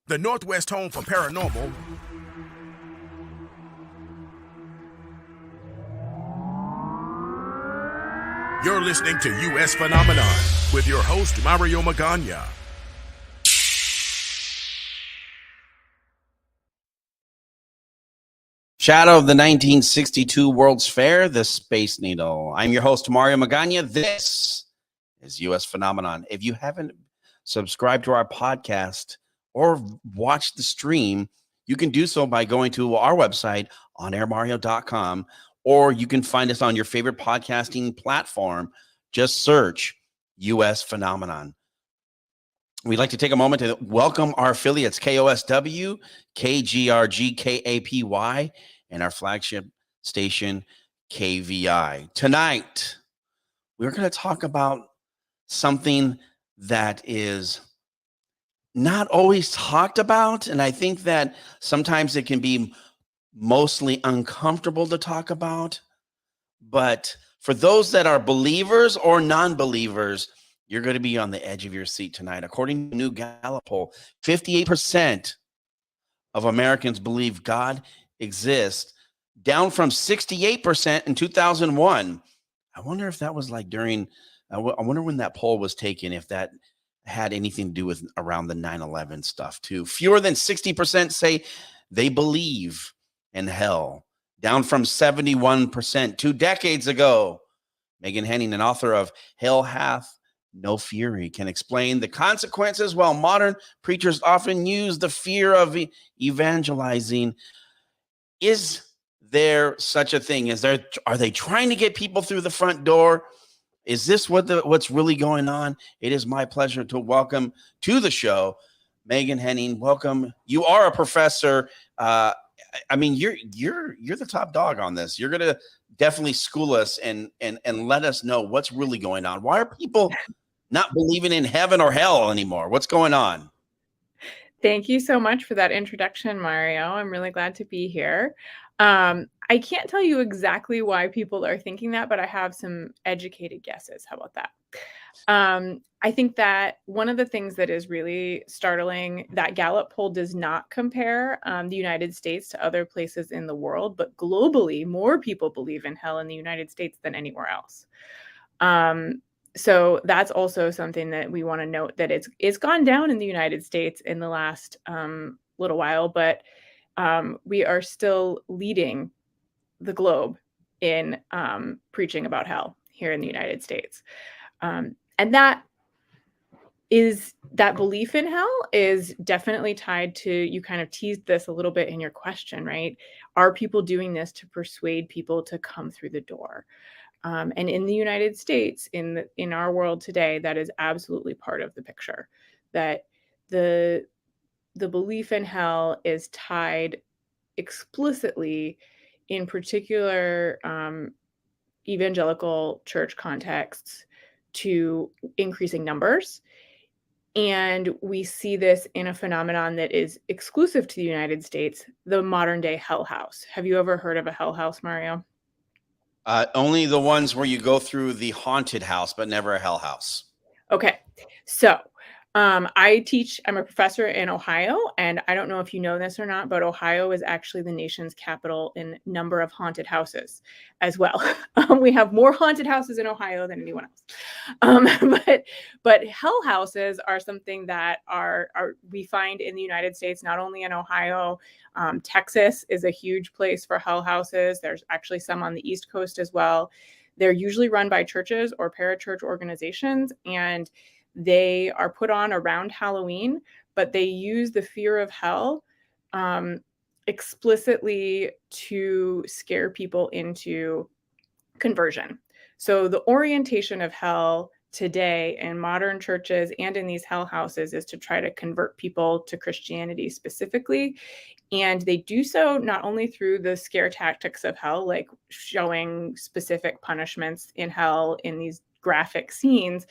the Northwest home for paranormal. You're listening to U.S. Phenomenon with your host, Mario Magana. Shadow of the 1962 World's Fair, the Space Needle. I'm your host, Mario Magana. This is U.S. Phenomenon. If you haven't subscribed to our podcast or watched the stream, you can do so by going to our website, onairmario.com, or you can find us on your favorite podcasting platform. Just search U.S. Phenomenon. We'd like to take a moment to welcome our affiliates, KOSW, KGRG, KAPY, and our flagship station, KVI. Tonight, we're going to talk about something that is not always talked about, and I think that sometimes it can be mostly uncomfortable to talk about. But for those that are believers or non-believers, you're going to be on the edge of your seat tonight. According to a new Gallup poll, 58% of Americans believe God exists, down from 68% in 2001. I wonder if that was like during, I wonder when that poll was taken, if that had anything to do with around the 9/11 stuff too. Fewer than 60% say they believe in hell, down from 71% 2 decades ago. Meghan Henning, an author of Hell Hath No Fury, can explain the consequences, while modern preachers often use the fear of evangelizing. Is there such a thing? Are they trying to get people through the front door? Is this what's really going on? It is my pleasure to welcome to the show Meghan Henning. Welcome. You are a professor. I mean, you're the top dog on this. You're gonna definitely school us and let us know what's really going on. Why are people not believing in heaven or hell anymore? What's going on? Thank you so much for that introduction, Mario. I'm really glad to be here. I can't tell you exactly why people are thinking that, but I have some educated guesses. How about that? I think that one of the things that is really startling, that Gallup poll does not compare the United States to other places in the world, but globally, more people believe in hell in the United States than anywhere else. So that's also something that we want to note, that it's gone down in the United States in the last little while, but we are still leading the globe in preaching about hell here in the United States. And that belief in hell is definitely tied to, you kind of teased this a little bit in your question, right? Are people doing this to persuade people to come through the door? And in the United States, in our world today, that is absolutely part of the picture. That the belief in hell is tied explicitly, in particular evangelical church contexts, to increasing numbers. And we see this in a phenomenon that is exclusive to the United States, the modern day hell house. Have you ever heard of a hell house, Mario? Only the ones where you go through the haunted house, but never a hell house. Okay. So I'm a professor in Ohio, and I don't know if you know this or not, but Ohio is actually the nation's capital in number of haunted houses as well. We have more haunted houses in Ohio than anyone else. But hell houses are something that we find in the United States, not only in Ohio. Texas is a huge place for hell houses. There's actually some on the East Coast as well. They're usually run by churches or parachurch organizations, and they are put on around Halloween, but they use the fear of hell explicitly to scare people into conversion. So the orientation of hell today in modern churches and in these hell houses is to try to convert people to Christianity specifically. And they do so not only through the scare tactics of hell, like showing specific punishments in hell in these graphic scenes,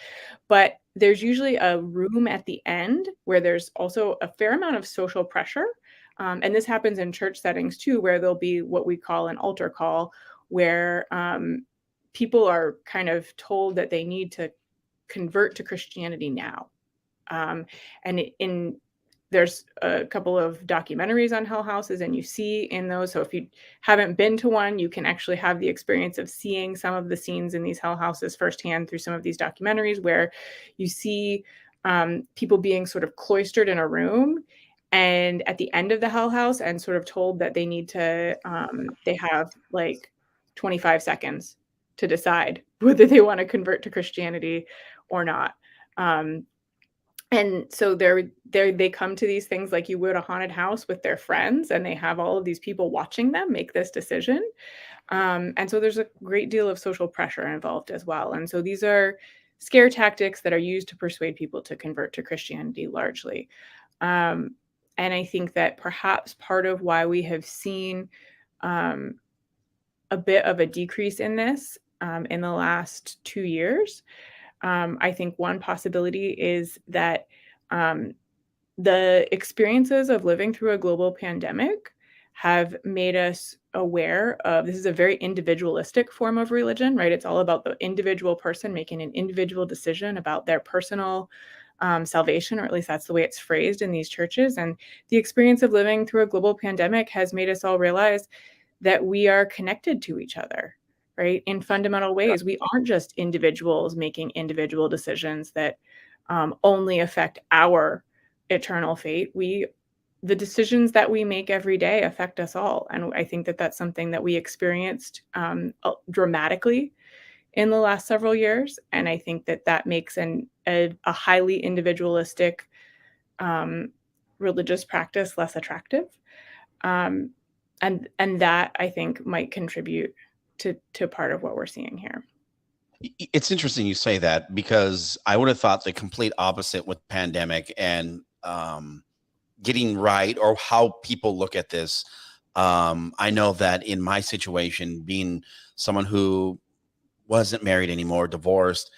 but there's usually a room at the end where there's also a fair amount of social pressure. And this happens in church settings too, where there'll be what we call an altar call, where people are kind of told that they need to convert to Christianity now. And in there's a couple of documentaries on hell houses, and you see in those. So if you haven't been to one, you can actually have the experience of seeing some of the scenes in these hell houses firsthand through some of these documentaries, where you see people being sort of cloistered in a room, and at the end of the hell house, and sort of told that they need to, they have like 25 seconds to decide whether they want to convert to Christianity or not. And so they come to these things like you would a haunted house with their friends, and they have all of these people watching them make this decision. And so there's a great deal of social pressure involved as well. And so these are scare tactics that are used to persuade people to convert to Christianity largely. And I think that perhaps part of why we have seen a bit of a decrease in this in the last 2 years. I think one possibility is that the experiences of living through a global pandemic have made us aware of, this is a very individualistic form of religion, right? It's all about the individual person making an individual decision about their personal salvation, or at least that's the way it's phrased in these churches. And the experience of living through a global pandemic has made us all realize that we are connected to each other, right? In fundamental ways. We aren't just individuals making individual decisions that only affect our eternal fate. The decisions that we make every day affect us all. And I think that that's something that we experienced dramatically in the last several years. And I think that that makes a highly individualistic religious practice less attractive. And that, I think, might contribute to part of what we're seeing here. It's interesting you say that, because I would have thought the complete opposite with pandemic and getting right, or how people look at this. I know that in my situation, being someone who wasn't married anymore, divorced,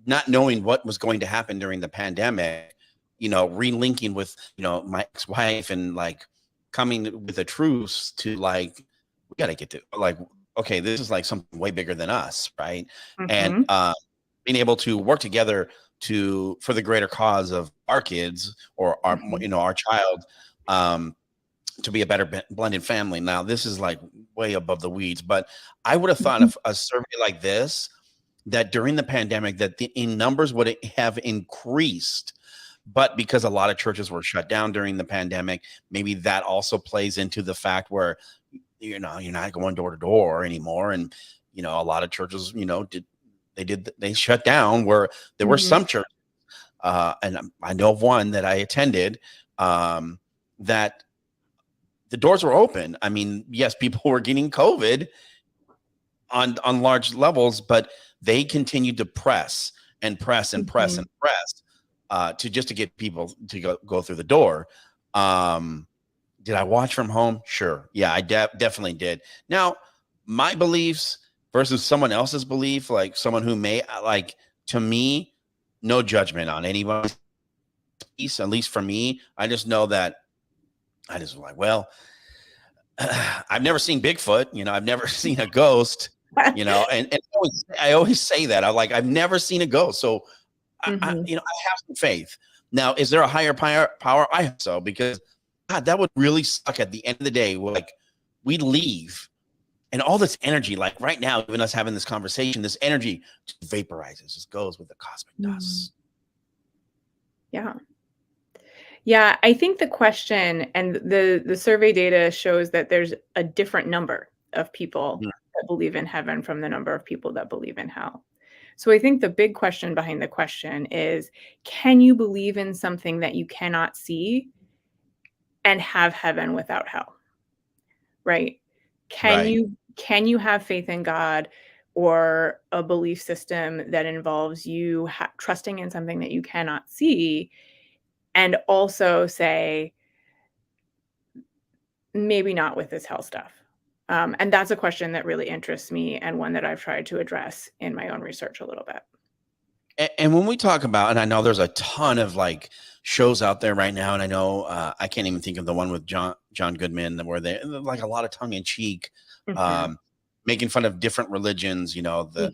not knowing what was going to happen during the pandemic, relinking with, my ex-wife, and like coming with a truce to like, we got to get to like, okay, this is like something way bigger than us, right? And being able to work together for the greater cause of our kids, or our, our child, to be a better blended family. Now, this is like way above the weeds, but I would have thought of a survey like this, that during the pandemic, that in numbers would have increased. But because a lot of churches were shut down during the pandemic, maybe that also plays into the fact where, you're not going door to door anymore. And, a lot of churches, they shut down, where there were some churches, and I know of one that I attended, that the doors were open. I mean, yes, people were getting COVID on large levels, but they continued to press and press and press and press to get people to go through the door. Did I watch from home? Sure. Yeah, I definitely did. Now, my beliefs versus someone else's belief, like someone who may, like, to me, no judgment on anybody's piece. At least for me, I just know that I just like, well, I've never seen Bigfoot, I've never seen a ghost, and I always say that. I've never seen a ghost. So I have some faith. Now, is there a higher power? I hope so, because God, that would really suck at the end of the day. Like, we leave, and all this energy, like right now, even us having this conversation, this energy just vaporizes, just goes with the cosmic dust. Yeah. Yeah, I think the question and the survey data shows that there's a different number of people that believe in heaven from the number of people that believe in hell. So I think the big question behind the question is, can you believe in something that you cannot see and have heaven without hell? Right? Can you have faith in God, or a belief system that involves you trusting in something that you cannot see, and also say, maybe not with this hell stuff? And that's a question that really interests me, and one that I've tried to address in my own research a little bit. And when we talk about, and I know there's a ton of like shows out there right now, and I know I can't even think of the one with John Goodman, where they're like a lot of tongue in cheek, making fun of different religions, the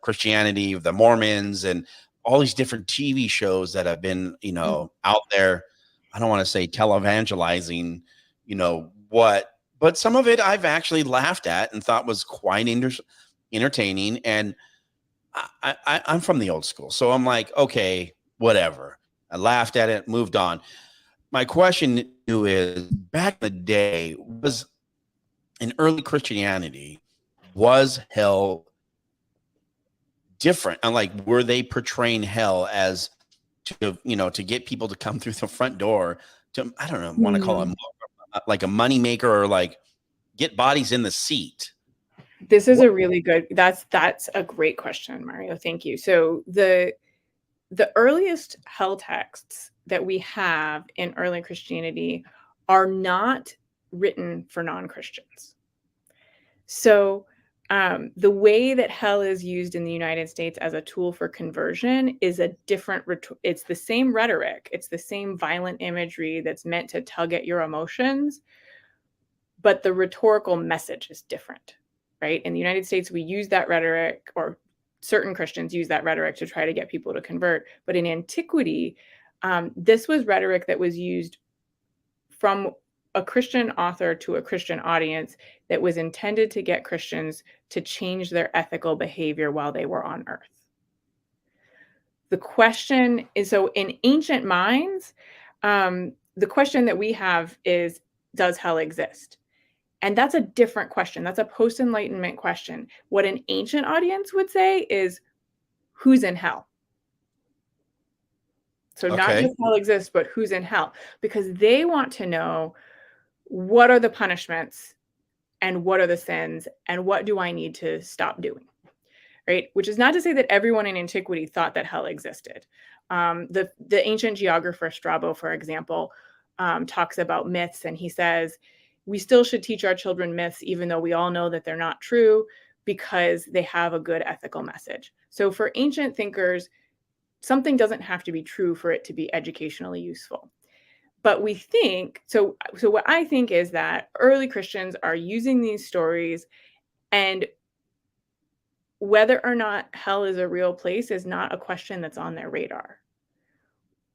Christianity, the Mormons, and all these different TV shows that have been, out there. I don't want to say televangelizing, but some of it I've actually laughed at and thought was quite entertaining. And I'm from the old school, so I'm like, okay, whatever. I laughed at it, moved on. My question to you is: back in the day, was in early Christianity, was hell different? And like, were they portraying hell as to get people to come through the front door to, I don't know, want to call it like a money maker, or like get bodies in the seat? This is a really good, that's a great question, Mario. Thank you. So the earliest hell texts that we have in early Christianity are not written for non-Christians. So the way that hell is used in the United States as a tool for conversion is a different, it's the same rhetoric, it's the same violent imagery that's meant to tug at your emotions, but the rhetorical message is different, right? In the United States, we use that rhetoric, or certain Christians use that rhetoric to try to get people to convert. But in antiquity, this was rhetoric that was used from a Christian author to a Christian audience that was intended to get Christians to change their ethical behavior while they were on earth. The question is, so in ancient minds, the question that we have is, does hell exist? And that's a different question. That's a post-Enlightenment question. What an ancient audience would say is, who's in hell? So not just hell exists, but who's in hell? Because they want to know, what are the punishments and what are the sins and what do I need to stop doing? Right? Which is not to say that everyone in antiquity thought that hell existed. The ancient geographer Strabo, for example, talks about myths, and he says, we still should teach our children myths, even though we all know that they're not true, because they have a good ethical message. So for ancient thinkers, something doesn't have to be true for it to be educationally useful. But we think, so what I think is that early Christians are using these stories, and whether or not hell is a real place is not a question that's on their radar.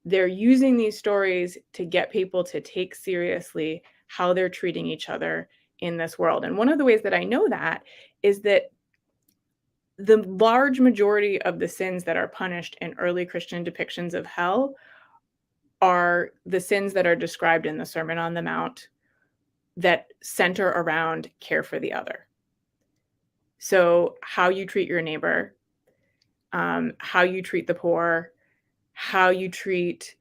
They're using these stories to get people to take seriously how they're treating each other in this world. And one of the ways that I know that is that the large majority of the sins that are punished in early Christian depictions of hell are the sins that are described in the Sermon on the Mount that center around care for the other. So how you treat your neighbor, how you treat the poor, how you treat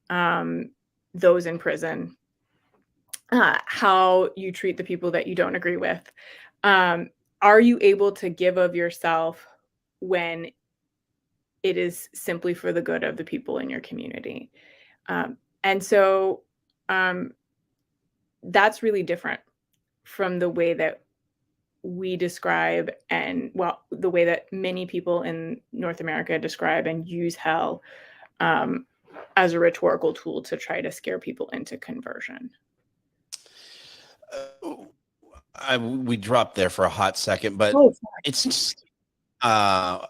those in prison, how you treat the people that you don't agree with. Are you able to give of yourself when it is simply for the good of the people in your community? And so that's really different from the way that we describe, and the way that many people in North America describe and use hell as a rhetorical tool to try to scare people into conversion. We dropped there for a hot second, but it's just, to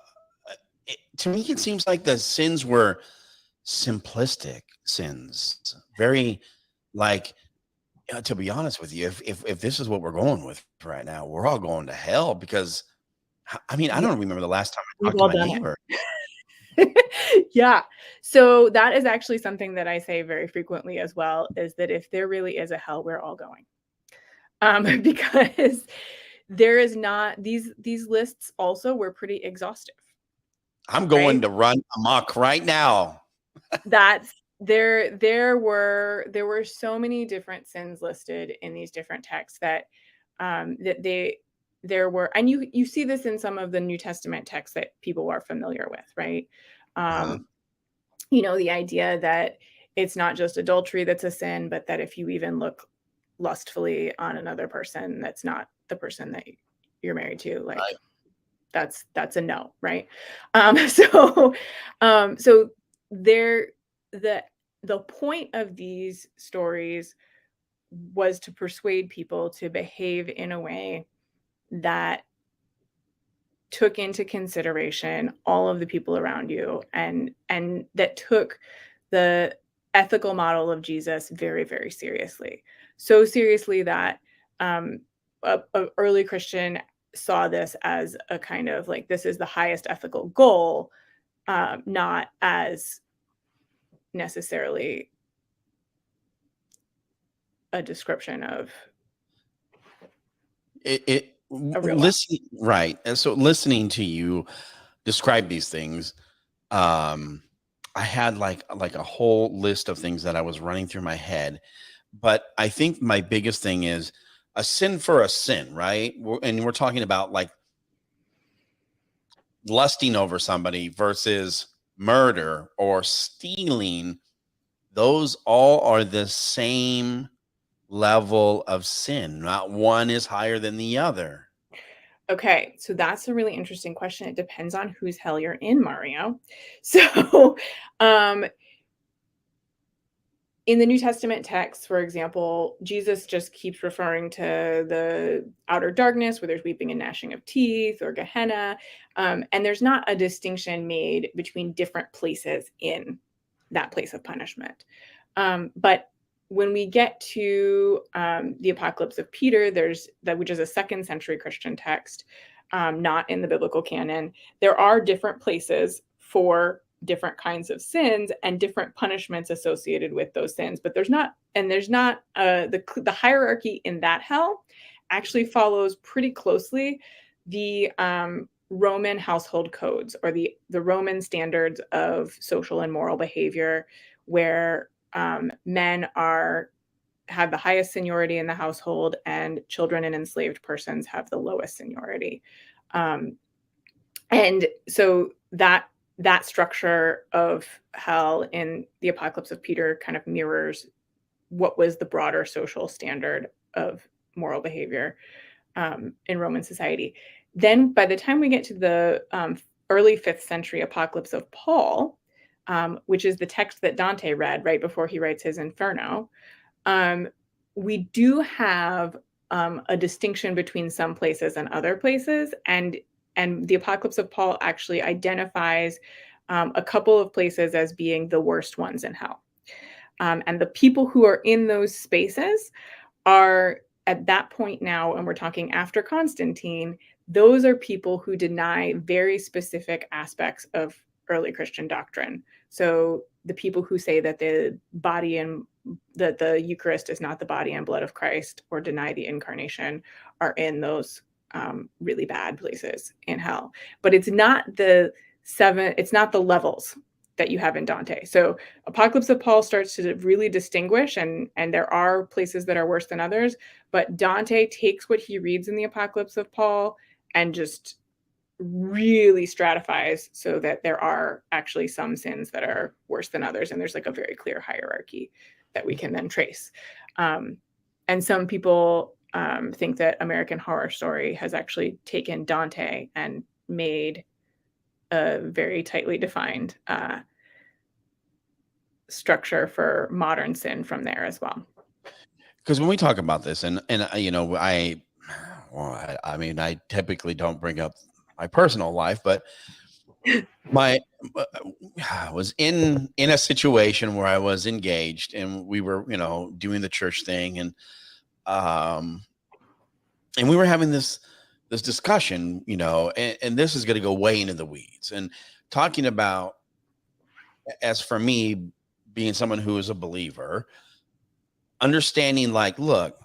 me, it seems like the sins were simplistic sins. Very, like, to be honest with you, if this is what we're going with right now, we're all going to hell, because, I mean, I don't remember the last time I talked to my neighbor. Yeah. So that is actually something that I say very frequently as well, is that if there really is a hell, we're all going. Because there is not, these lists also were pretty exhaustive. I'm going to run amok right now. That's there were so many different sins listed in these different texts that there were, and you see this in some of the New Testament texts that people are familiar with, right? The idea that it's not just adultery that's a sin, but that if you even look lustfully on another person that's not the person that you're married to, like, that's a no, right? So there, the point of these stories was to persuade people to behave in a way that took into consideration all of the people around you, and that took the ethical model of Jesus very, very seriously. So seriously that a early Christian saw this as a kind of like, this is the highest ethical goal, not as necessarily a description of It a real life. listen right. And so listening to you describe these things, I had like a whole list of things that I was running through my head. But I think my biggest thing is a sin for a sin, right? And we're talking about like lusting over somebody versus murder or stealing. Those all are the same level of sin. Not one is higher than the other. Okay, so that's a really interesting question. It depends on whose hell you're in, Mario. So, in the New Testament text, for example, Jesus just keeps referring to the outer darkness where there's weeping and gnashing of teeth, or Gehenna. And there's not a distinction made between different places in that place of punishment. But when we get to the Apocalypse of Peter, which is a 2nd century Christian text, not in the biblical canon. There are different places for different kinds of sins and different punishments associated with those sins, but there's not the hierarchy in that hell actually follows pretty closely the Roman household codes, or the Roman standards of social and moral behavior, where men have the highest seniority in the household, and children and enslaved persons have the lowest seniority. And so that structure of hell in the Apocalypse of Peter kind of mirrors what was the broader social standard of moral behavior in Roman society. Then by the time we get to the early 5th century Apocalypse of Paul, which is the text that Dante read right before he writes his Inferno, we do have a distinction between some places and other places, and the Apocalypse of Paul actually identifies a couple of places as being the worst ones in hell. And the people who are in those spaces are, at that point now, and we're talking after Constantine, those are people who deny very specific aspects of early Christian doctrine. So the people who say that the Eucharist is not the body and blood of Christ, or deny the incarnation, are in those really bad places in hell. But it's not the levels that you have in Dante. So Apocalypse of Paul starts to really distinguish, and there are places that are worse than others, but Dante takes what he reads in the Apocalypse of Paul and just really stratifies, so that there are actually some sins that are worse than others, and there's like a very clear hierarchy that we can then trace. And some people think that American Horror Story has actually taken Dante and made a very tightly defined structure for modern sin from there as well. Because when we talk about this, and you know, I mean, I typically don't bring up my personal life, but I was in a situation where I was engaged, and we were, you know, doing the church thing, and we were having this discussion, you know, and this is going to go way into the weeds, and talking about, as for me, being someone who is a believer, understanding like, look,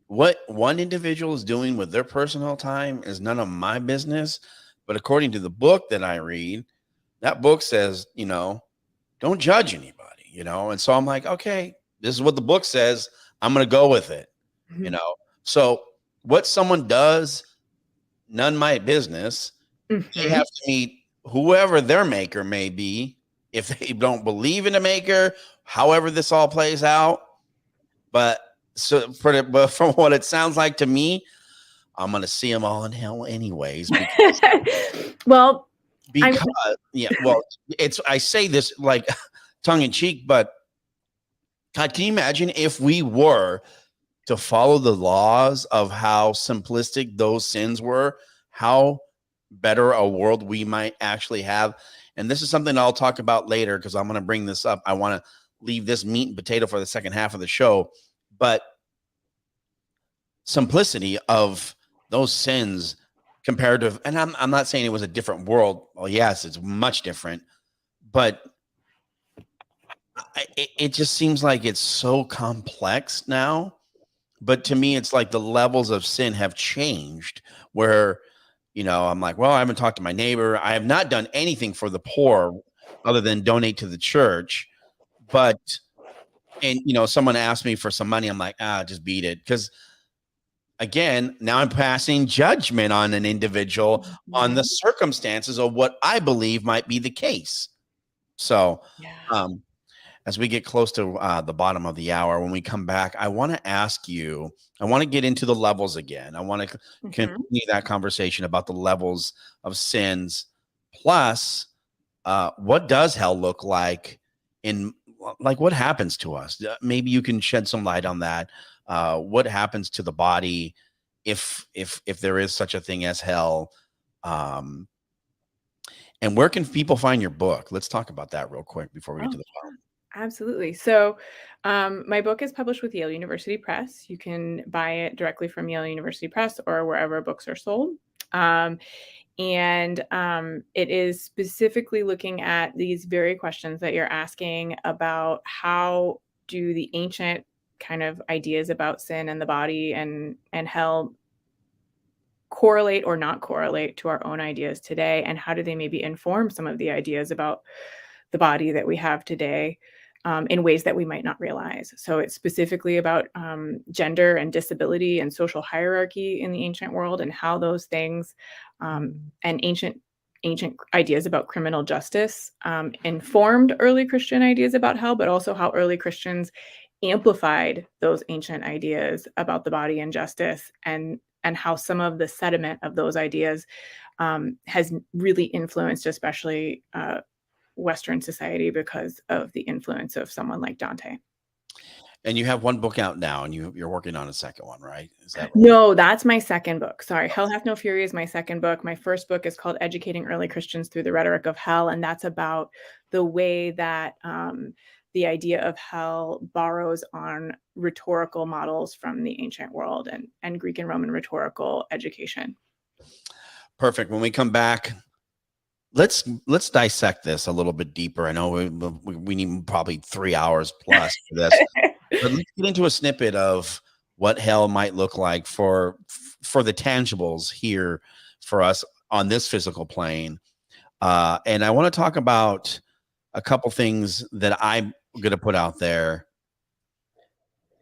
what one individual is doing with their personal time is none of my business. But according to the book that I read, that book says, you know, don't judge anybody, you know? And so I'm like, okay, this is what the book says. I'm going to go with it, Mm-hmm. you know? So what someone does, none of my business. Mm-hmm. They have to meet whoever their maker may be. If they don't believe in a maker, however this all plays out. But from what it sounds like to me, I'm going to see them all in hell anyways. Because, well, I say this like tongue in cheek, but God, can you imagine if we were to follow the laws of how simplistic those sins were, how better a world we might actually have. And this is something I'll talk about later because I'm going to bring this up. I want to leave this meat and potato for the second half of the show. But simplicity of those sins compared to, and I'm not saying it was a different world. Well, yes, it's much different, but it just seems like it's so complex now. But to me, it's like the levels of sin have changed where, I'm like, well, I haven't talked to my neighbor. I have not done anything for the poor other than donate to the church. But, and, someone asked me for some money. I'm like, just beat it. Because again, now I'm passing judgment on an individual on the circumstances of what I believe might be the case. So, as we get close to the bottom of the hour, when we come back, I want to ask you, I want to get into the levels again. I want to continue that conversation about the levels of sins. Plus, what does hell look like what happens to us? Maybe you can shed some light on that. What happens to the body if there is such a thing as hell? And where can people find your book? Let's talk about that real quick before we get to the bottom. Absolutely. So my book is published with Yale University Press. You can buy it directly from Yale University Press or wherever books are sold. And it is specifically looking at these very questions that you're asking about how do the ancient kind of ideas about sin and the body and hell correlate or not correlate to our own ideas today, and how do they maybe inform some of the ideas about the body that we have today in ways that we might not realize. So it's specifically about gender and disability and social hierarchy in the ancient world, and how those things and ancient ideas about criminal justice informed early Christian ideas about hell, but also how early Christians amplified those ancient ideas about the body and justice, and how some of the sediment of those ideas has really influenced especially Western society because of the influence of someone like Dante. And you have one book out now, and you're working on a second one, right? Is that right? No, that's my second book. Sorry. Hell Hath No Fury is my second book. My first book is called Educating Early Christians Through the Rhetoric of Hell. And that's about the way that the idea of hell borrows on rhetorical models from the ancient world and Greek and Roman rhetorical education. Perfect. When we come back, let's dissect this a little bit deeper. I know we need probably 3 hours plus for this, but let's get into a snippet of what hell might look like for the tangibles here for us on this physical plane. And I want to talk about a couple things that I'm going to put out there.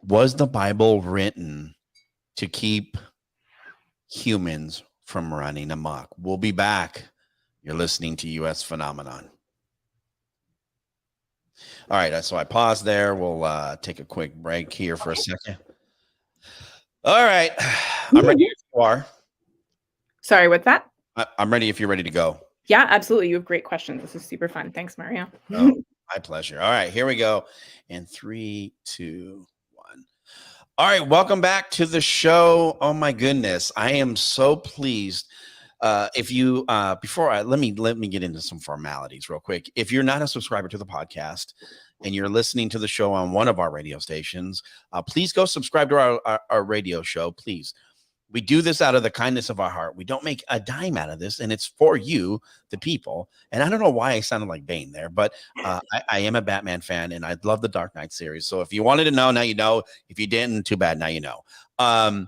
Was the Bible written to keep humans from running amok? We'll be back. You're listening to US Phenomenon. All right, so I paused there. We'll take a quick break here for a second. All right, I'm ready if you are. Sorry, what's that? I'm ready if you're ready to go. Yeah, absolutely. You have great questions. This is super fun. Thanks, Mario. Oh, my pleasure. All right, here we go. In 3, 2, 1. All right, welcome back to the show. Oh my goodness, I am so pleased. If you let me get into some formalities real quick. If you're not a subscriber to the podcast and you're listening to the show on one of our radio stations, please go subscribe to our radio show, please. We do this out of the kindness of our heart. We don't make a dime out of this, and it's for you, the people. And I don't know why I sounded like Bane there, but I am a Batman fan, and I love the Dark Knight series. So if you wanted to know, now you know. If you didn't, too bad, now you know.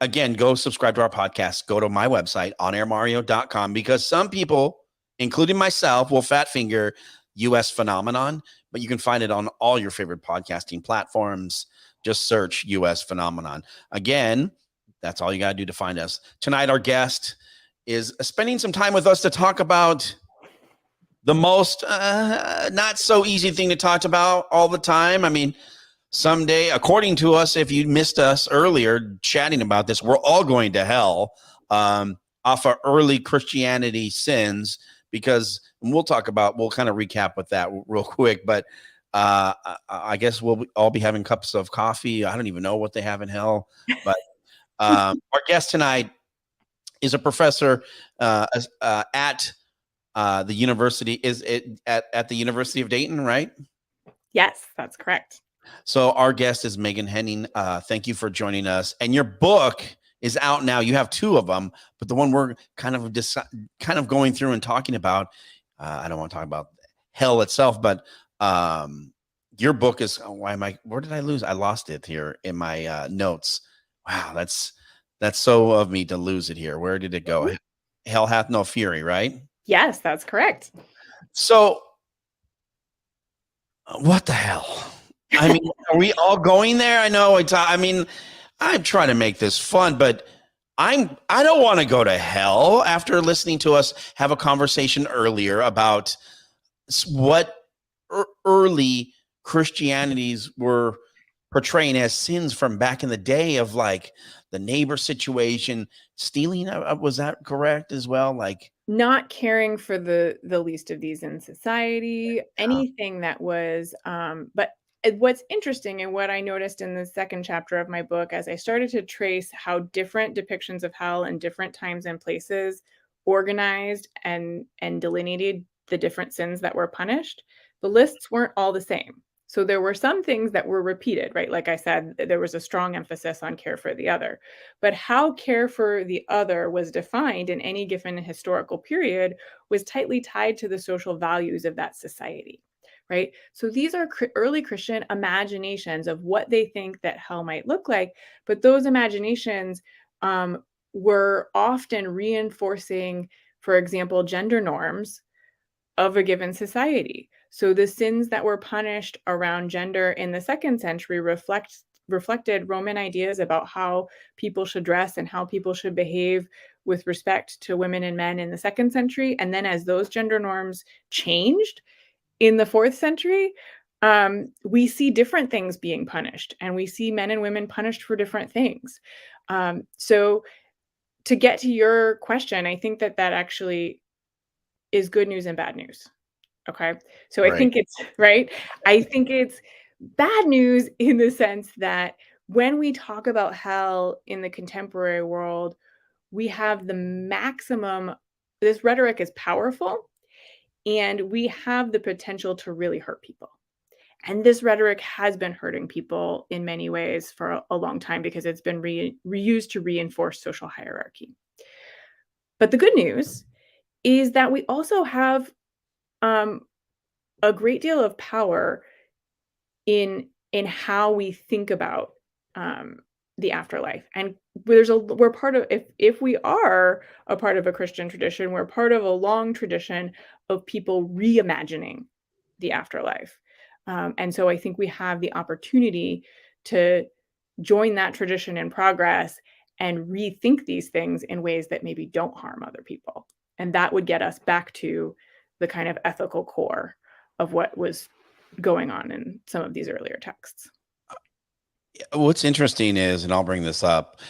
Again, go subscribe to our podcast. Go to my website, onairmario.com, because some people, including myself, will fat finger US Phenomenon, but you can find it on all your favorite podcasting platforms. Just search US Phenomenon. Again, that's all you got to do to find us. Tonight, our guest is spending some time with us to talk about the most not so easy thing to talk about all the time. I mean, someday, according to us, if you missed us earlier chatting about this, we're all going to hell off of early Christianity sins, because we'll kind of recap with that real quick. But I guess we'll all be having cups of coffee. I don't even know what they have in hell. But our guest tonight is a professor at the university. Is it at the University of Dayton, right? Yes, that's correct. So our guest is Meghan Henning. Thank you for joining us. And your book is out now. You have two of them, but the one we're kind of going through and talking about, I don't want to talk about hell itself, but your book is, where did I lose? I lost it here in my notes. Wow, that's so of me to lose it here. Where did it go? Mhm. Hell hath no fury, right? Yes, that's correct. So what the hell? I mean, are we all going there? I know. I'm trying to make this fun, but I don't want to go to hell after listening to us have a conversation earlier about what early Christianities were portraying as sins from back in the day, of like the neighbor situation, stealing. Was that correct as well? Like, Not caring for the least of these in society, anything that was, but what's interesting and what I noticed in the second chapter of my book, as I started to trace how different depictions of hell in different times and places organized and delineated the different sins that were punished, the lists weren't all the same. So there were some things that were repeated, right? Like I said, there was a strong emphasis on care for the other. But how care for the other was defined in any given historical period was tightly tied to the social values of that society, right? So these are early Christian imaginations of what they think that hell might look like. But those imaginations were often reinforcing, for example, gender norms of a given society. So the sins that were punished around gender in the second century reflected Roman ideas about how people should dress and how people should behave with respect to women and men in the second century. And then as those gender norms changed in the fourth century, we see different things being punished, and we see men and women punished for different things. So to get to your question, I think that actually is good news and bad news. Okay. So I right. think it's right. I think it's bad news in the sense that when we talk about hell in the contemporary world, we have the maximum, this rhetoric is powerful, and we have the potential to really hurt people. And this rhetoric has been hurting people in many ways for a long time because it's been reused to reinforce social hierarchy. But the good news is that we also have um, a great deal of power in how we think about the afterlife. And we're part of, if we are a part of a Christian tradition, we're part of a long tradition of people reimagining the afterlife. And so I think we have the opportunity to join that tradition in progress and rethink these things in ways that maybe don't harm other people. And that would get us back to the kind of ethical core of what was going on in some of these earlier texts. What's interesting is, and I'll bring this up,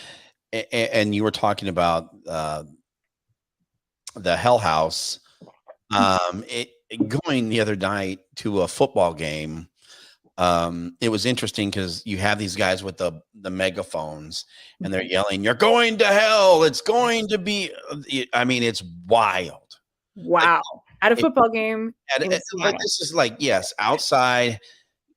and you were talking about the Hell House. Going the other night to a football game, it was interesting because you have these guys with the megaphones, and they're yelling, "You're going to hell! It's going to be." I mean, it's wild. Wow! At a football game in But this is like, yes, outside.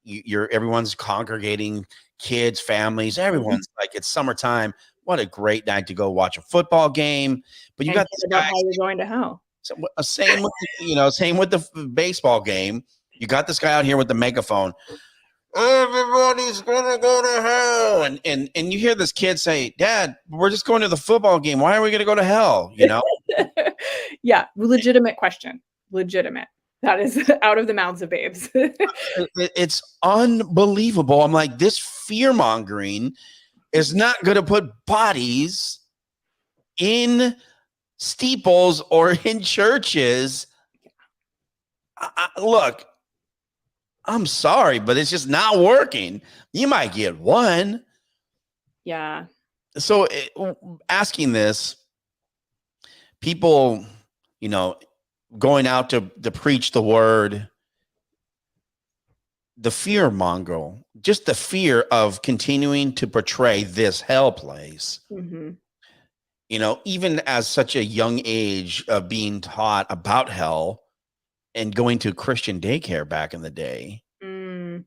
Everyone's congregating, kids, families, everyone's like, it's summertime. What a great night to go watch a football game. But you got this about guy, how you're going to hell. same with the baseball game. You got this guy out here with the megaphone. Everybody's gonna go to hell, and you hear this kid say, "Dad, we're just going to the football game. Why are we gonna go to hell?" Yeah, legitimate question. Legitimate. That is out of the mouths of babes. It's unbelievable. I'm like, this fear mongering is not going to put bodies in steeples or in churches. Look, I'm sorry, but it's just not working. You might get one. Yeah. So asking this, people, going out to preach the word, the fear monger, just the fear of continuing to portray this hell place. Mm-hmm. even as such a young age of being taught about hell and going to Christian daycare back in the day, Mm,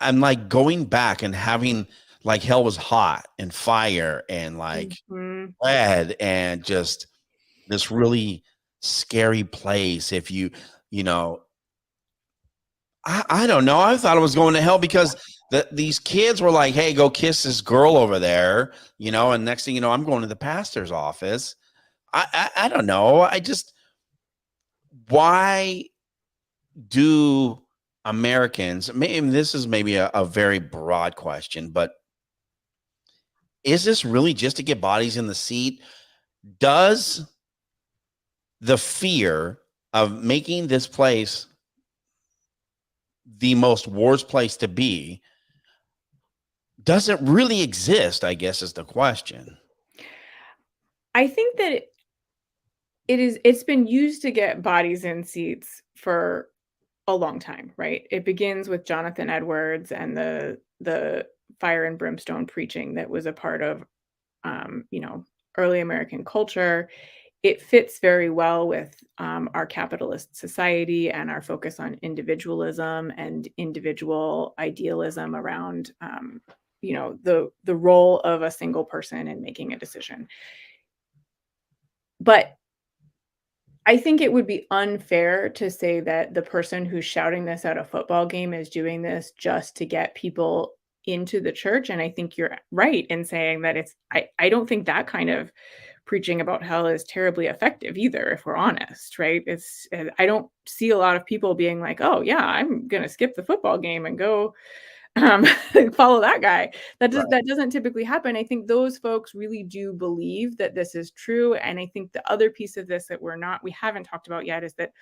I'm like going back and having like hell was hot and fire and like mhm. lead and just this really scary place. If you know, I don't know. I thought I was going to hell because these kids were like, "Hey, go kiss this girl over there," and next thing you know, I'm going to the pastor's office. I don't know. Why do Americans? Maybe this is maybe a very broad question, but is this really just to get bodies in the seat? Does the fear of making this place the most worst place to be, does it really exist? I guess is the question. I think that it's been used to get bodies in seats for a long time, right? It begins with Jonathan Edwards and the fire and brimstone preaching that was a part of early American culture. It fits very well with our capitalist society and our focus on individualism and individual idealism around the role of a single person in making a decision. But I think it would be unfair to say that the person who's shouting this at a football game is doing this just to get people into the church, and I think you're right in saying that I don't think that kind of preaching about hell is terribly effective either, if we're honest, right? I don't see a lot of people being like, "Oh, yeah, I'm gonna skip the football game and go um, follow that guy." That doesn't typically happen. I think those folks really do believe that this is true, and I think the other piece of this that we haven't talked about yet is that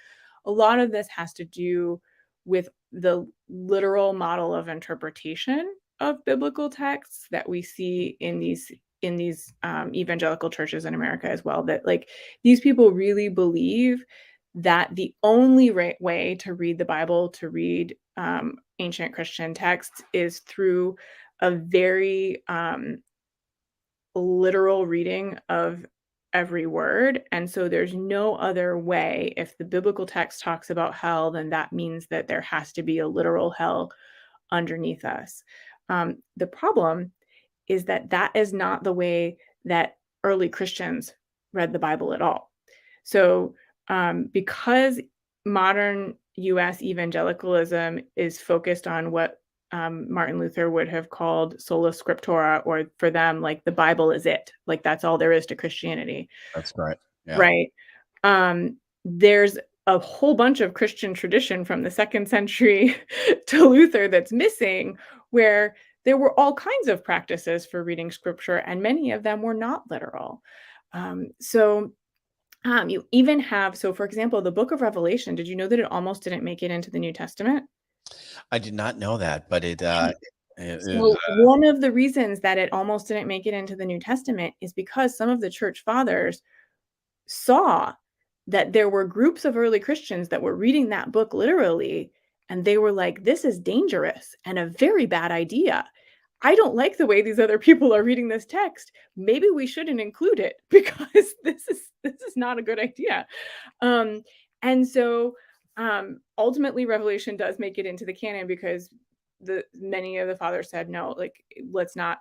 a lot of this has to do with the literal model of interpretation of biblical texts that we see in these evangelical churches in America as well. That like these people really believe that the only right way to read the Bible, to read ancient Christian texts, is through a very literal reading of every word. And so there's no other way. If the biblical text talks about hell, then that means that there has to be a literal hell underneath us. The problem is that that is not the way that early Christians read the Bible at all. So, because modern US evangelicalism is focused on what Martin Luther would have called sola scriptura, or for them, like the Bible is it, like that's all there is to Christianity, That's right. Yeah. right? There's a whole bunch of Christian tradition from the second century to Luther that's missing, where there were all kinds of practices for reading scripture, and many of them were not literal. You even have, so for example, the book of Revelation, did you know that it almost didn't make it into the New Testament? I did not know that, but it is. So one of the reasons that it almost didn't make it into the New Testament is because some of the church fathers saw that there were groups of early Christians that were reading that book literally, and they were like, this is dangerous and a very bad idea. I don't like the way these other people are reading this text. Maybe we shouldn't include it because this is not a good idea. And so ultimately Revelation does make it into the canon because many of the fathers said, no, like let's not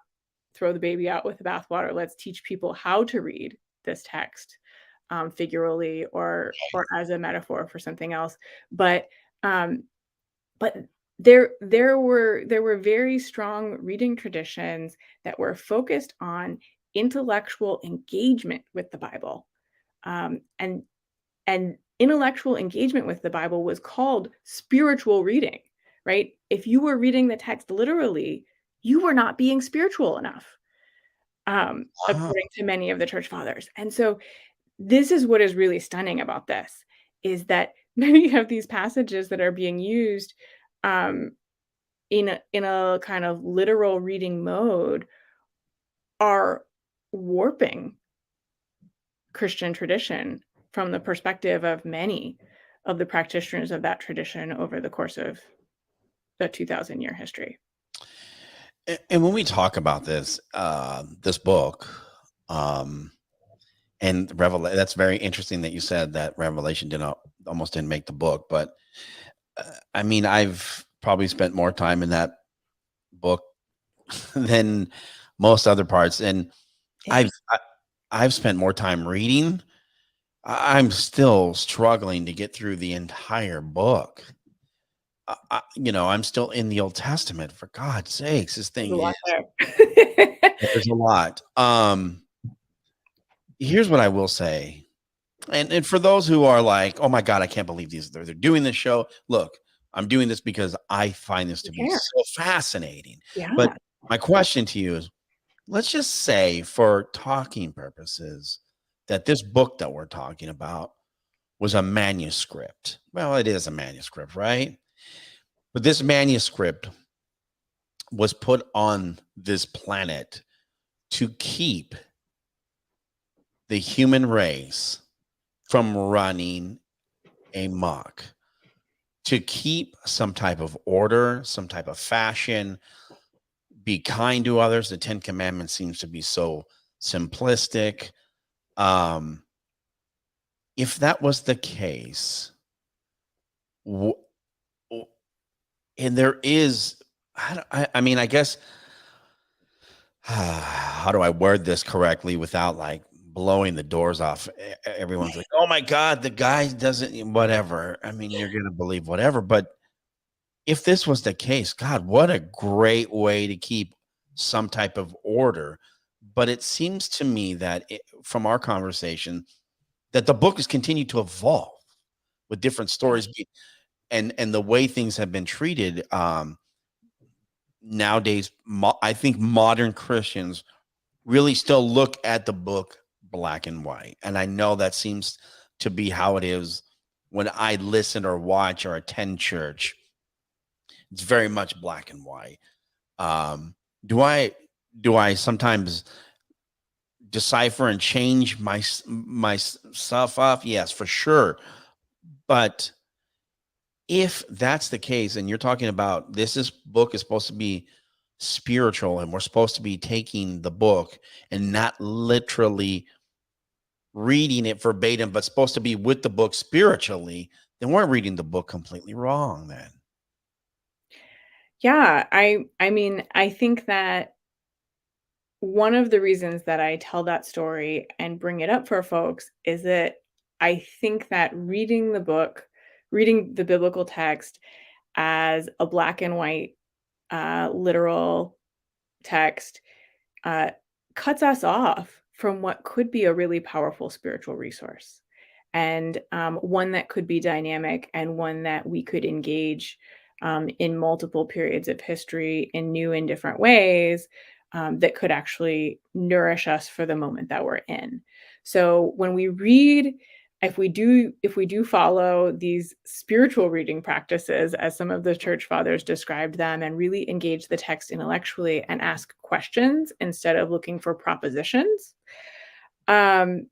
throw the baby out with the bathwater. Let's teach people how to read this text figuratively or as a metaphor for something else. But um, but there were very strong reading traditions that were focused on intellectual engagement with the Bible, and intellectual engagement with the Bible was called spiritual reading, right? If you were reading the text literally, you were not being spiritual enough, Wow. according to many of the church fathers. And so this is what is really stunning about this, is that many of these passages that are being used um, in a kind of literal reading mode are warping Christian tradition from the perspective of many of the practitioners of that tradition over the course of the 2,000-year history. And when we talk about this, this book, um, and Revelation, that's very interesting that you said that Revelation almost didn't make the book. But I mean, I've probably spent more time in that book than most other parts, and I've I, I've spent more time reading. I'm still struggling to get through the entire book. I'm still in the Old Testament. For God's sakes, this There's a thing is lot there. there's a lot. Here's what I will say, and for those who are like, "Oh my God, I can't believe they're doing this show." Look, I'm doing this because I find this to be Care. so fascinating. Yeah. But my question to you is, let's just say, for talking purposes, that this book that we're talking about was a manuscript. Well, it is a manuscript, right? But this manuscript was put on this planet to keep the human race from running amok, to keep some type of order, some type of fashion, be kind to others. The Ten Commandments seems to be so simplistic. If that was the case, and there is, I mean, I guess, how do I word this correctly without like blowing the doors off? Everyone's like, "Oh my God, the guy doesn't," whatever. I mean, you're going to believe whatever. But if this was the case, God, what a great way to keep some type of order. But it seems to me that from our conversation, that the book has continued to evolve with different stories, and the way things have been treated. Nowadays, I think modern Christians really still look at the book black and white. And I know that seems to be how it is when I listen or watch or attend church. It's very much black and white. Um, do I sometimes decipher and change my stuff up? Yes, for sure. But if that's the case, and you're talking about this book is supposed to be spiritual, and we're supposed to be taking the book and not literally reading it verbatim, but supposed to be with the book spiritually, then we're reading the book completely wrong then. Yeah, I mean, I think that one of the reasons that I tell that story and bring it up for folks is that I think that reading the biblical text as a black and white, literal text, uh, cuts us off from what could be a really powerful spiritual resource, and one that could be dynamic and one that we could engage in multiple periods of history in new and different ways, that could actually nourish us for the moment that we're in. So when we read, if we do follow these spiritual reading practices as some of the church fathers described them, and really engage the text intellectually and ask questions instead of looking for propositions, um,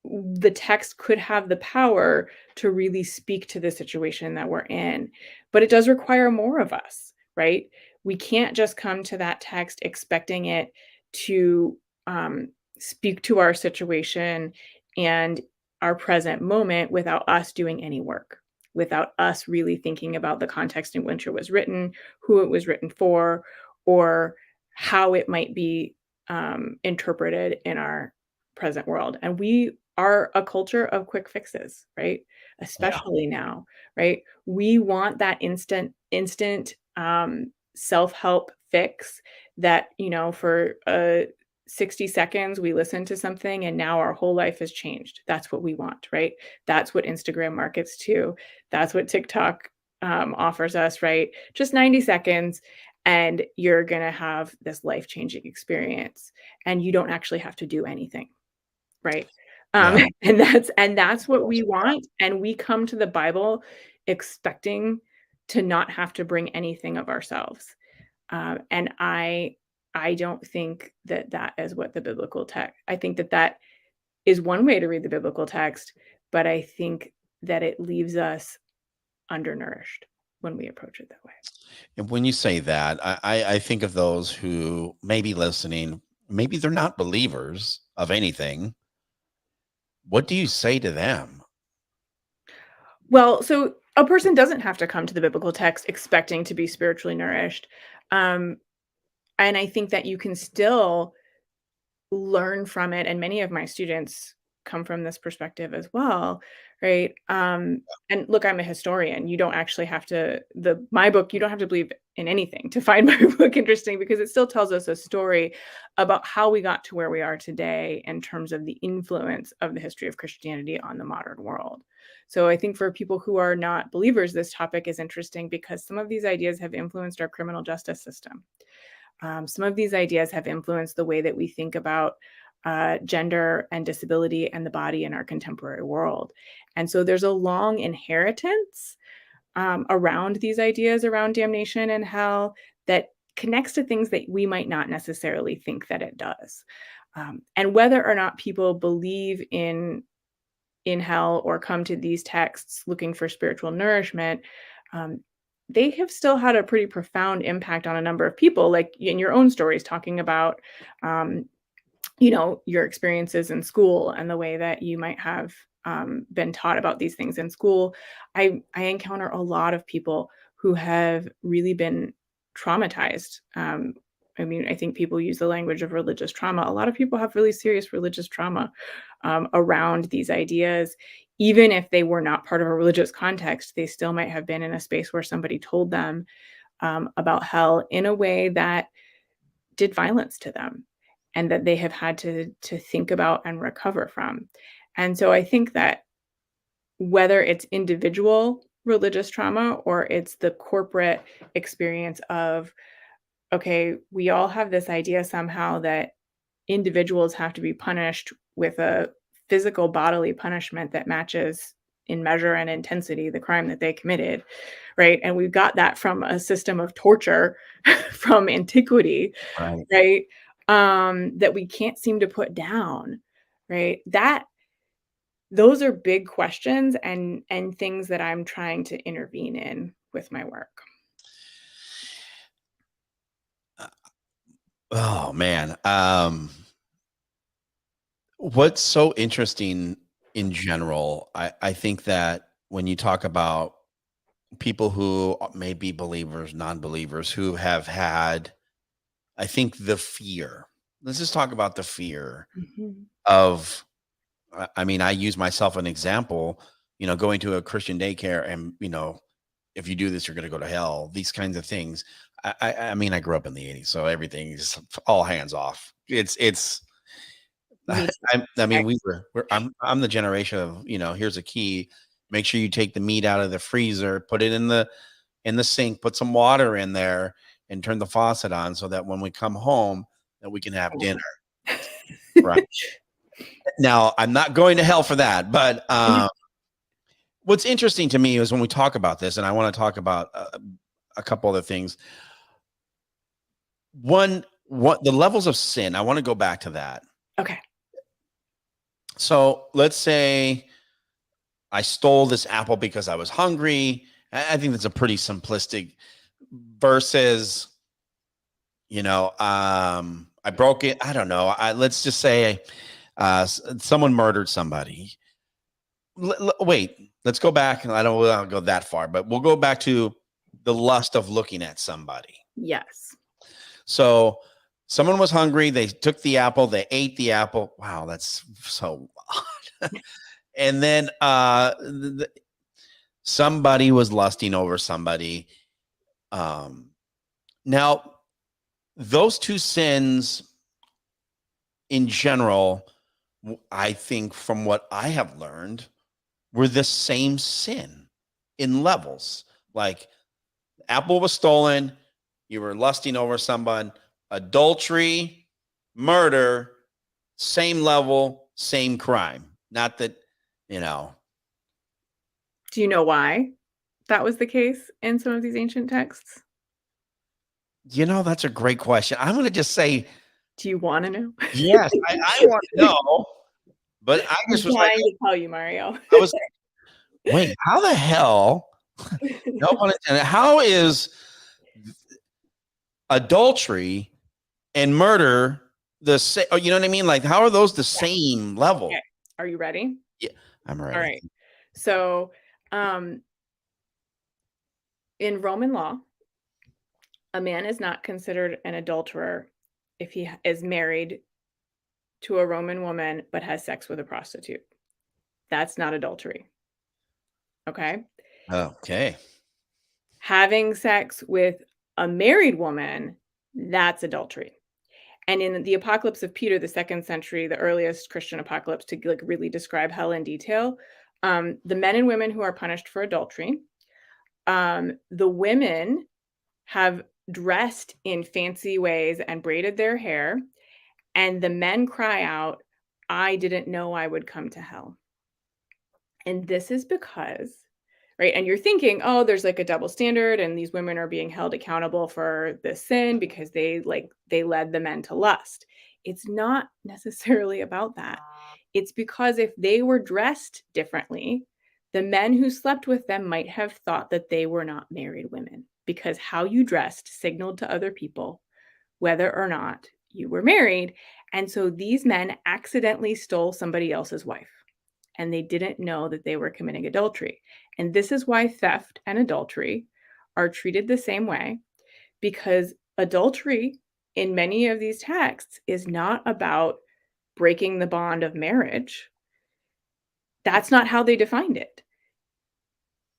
the text could have the power to really speak to the situation that we're in. But it does require more of us, right? We can't just come to that text expecting it to speak to our situation and our present moment without us doing any work, without us really thinking about the context in which it was written, who it was written for, or how it might be interpreted in our present world. And we are a culture of quick fixes, right? Yeah. Especially now, right? We want that instant self-help fix that, for 60 seconds we listen to something and now our whole life has changed. That's what we want, right? That's what Instagram markets to. That's what TikTok offers us, right? Just 90 seconds and you're going to have this life-changing experience and you don't actually have to do anything. Right. Yeah. And that's what we want, and we come to the Bible expecting to not have to bring anything of ourselves. And I don't think that that is what the biblical text. I think that that is one way to read the biblical text, but I think that it leaves us undernourished when we approach it that way. And when you say that, I think of those who may be listening, maybe they're not believers of anything. What do you say to them? Well, so a person doesn't have to come to the biblical text expecting to be spiritually nourished. Um, and I think that you can still learn from it, and many of my students come from this perspective as well, right? And look, I'm a historian. You don't actually have to my book, you don't have to believe in anything to find my book interesting, because it still tells us a story about how we got to where we are today in terms of the influence of the history of Christianity on the modern world. So I think for people who are not believers, this topic is interesting because some of these ideas have influenced our criminal justice system. Some of these ideas have influenced the way that we think about gender and disability and the body in our contemporary world. And so there's a long inheritance around these ideas around damnation and hell that connects to things that we might not necessarily think that it does. And whether or not people believe in hell or come to these texts looking for spiritual nourishment, they have still had a pretty profound impact on a number of people, like in your own stories, talking about, your experiences in school and the way that you might have been taught about these things in school. I encounter a lot of people who have really been traumatized. I think people use the language of religious trauma. A lot of people have really serious religious trauma around these ideas. Even if they were not part of a religious context, they still might have been in a space where somebody told them about hell in a way that did violence to them and that they have had to think about and recover from. And so I think that whether it's individual religious trauma or it's the corporate experience of, okay, we all have this idea somehow that individuals have to be punished with a physical bodily punishment that matches in measure and intensity the crime that they committed, right? And we've got that from a system of torture from antiquity, Right. right? That we can't seem to put down, right? Those are big questions and things that I'm trying to intervene in with my work. Oh man. What's so interesting in general, I think that when you talk about people who may be believers, non-believers, who have had, I think the fear. Let's just talk about the fear Mhm. of, I mean, I use myself an example, going to a Christian daycare and, if you do this, you're going to go to hell, these kinds of things. I mean, I grew up in the 80s, so everything is all hands off. It's, Me I mean, too. I'm the generation of, here's a key. Make sure you take the meat out of the freezer, put it in the sink, put some water in there and turn the faucet on so that when we come home that we can have dinner. Right. Now, I'm not going to hell for that, but what's interesting to me is when we talk about this, and I want to talk about a couple other things. One, what the levels of sin, I want to go back to that. Okay. So let's say I stole this apple because I was hungry. I think that's a pretty simplistic versus, I broke it. I don't know. Let's just say someone murdered somebody. Wait, let's go back. And I don't want to go that far, but we'll go back to the lust of looking at somebody. Yes. So someone was hungry. They took the apple. They ate the apple. Wow, that's so odd. And then somebody was lusting over somebody. Now, those two sins in general, I think from what I have learned, were the same sin in levels. Like apple was stolen, you were lusting over someone, adultery, murder, same level, same crime. Not that, Do you know why that was the case in some of these ancient texts? that's a great question. I'm going to just say, Do you want to know? yes, I want to know, but I I'm just was like, trying to tell you, Mario. I was, wait, how the hell No pun intended. How is adultery and murder the same? You know what I mean? Like, how are those the same level? Okay. Are you ready? Yeah, I'm All ready. right. So, in Roman law, a man is not considered an adulterer if he is married to a Roman woman but has sex with a prostitute. That's not adultery. Okay. Okay. Having sex with a married woman, that's adultery. And in the Apocalypse of Peter, the 2nd century, the earliest Christian apocalypse to like really describe hell in detail, the men and women who are punished for adultery, the women have dressed in fancy ways and braided their hair, and the men cry out, "I didn't know I would come to hell." And this is because, right? And you're thinking, oh, there's like a double standard, and these women are being held accountable for this sin because they led the men to lust. It's not necessarily about that. It's because if they were dressed differently, the men who slept with them might have thought that they were not married women because how you dressed signaled to other people whether or not you were married. And so these men accidentally stole somebody else's wife and they didn't know that they were committing adultery. And this is why theft and adultery are treated the same way, because adultery in many of these texts is not about breaking the bond of marriage. That's not how they defined it.